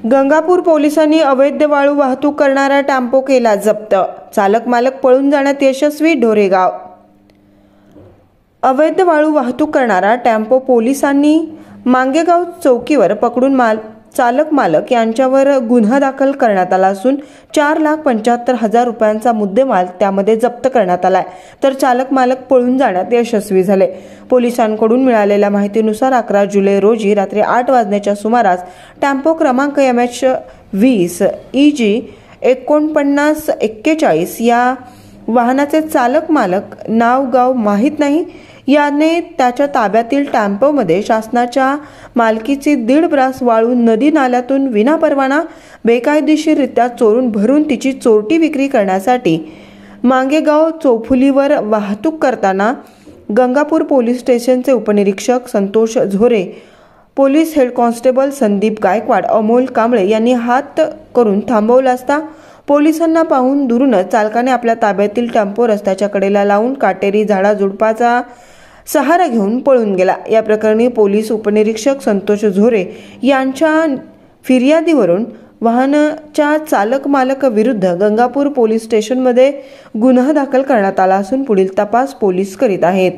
गंगापूर पोलिसांनी अवैध वाळू वाहतूक करणारा टेम्पो केला जप्त। चालक मालक पळून जाण्यात यशस्वी। ढोरेगाव अवैध वाळू वाहतूक करणारा टेम्पो पोलिसांनी मांगेगाव चौकीवर पकडून चालक मालक यांच्यावर गुन्हा दाखल करण्यात आला असून 4,75,000 रुपयांचा मुद्देमाल त्यामध्ये जप्त करण्यात आलाय, तर चालक मालक पळून जाण्यात यशस्वी झाले। पोलिसांकडून मिळालेल्या माहितीनुसार 11 जुलै रोजी रात्री 8 वाजण्याच्या सुमारास टेम्पो क्रमांक MH20 EG 4941 या वाहनाचे चालक मालक नाव गाव माहीत नाही याने त्याच्या ताब्यातील टेम्पोमध्ये शासनाच्या मालकीची 1.5 ब्रास वाळू नदी नाल्यातून विनापरवाना बेकायदेशीररित्या चोरून भरून तिची चोरटी विक्री करण्यासाठी मांगेगाव चौफुलीवर वाहतूक करताना गंगापूर पोलीस स्टेशनचे उपनिरीक्षक Santosh Zore, police head constable Sandeep Gaikwad, Amol Kamble यांनी हात करून थांबवला असता पोलिसांना पाहून दुरूनच चालकाने आपल्या ताब्यातील टेम्पो रस्त्याच्या कडेला लावून काटेरी झाडाझुडपाचा सहारा घेऊन पळून गेला। या प्रकरणी पोलीस उपनिरीक्षक संतोष झोरे यांच्या फिर्यादीवरून वाहनाच्या चालक मालक विरुद्ध गंगापूर पोलीस स्टेशनमध्ये गुन्हा दाखल करण्यात आला असून पुढील तपास पोलीस करीत आहेत।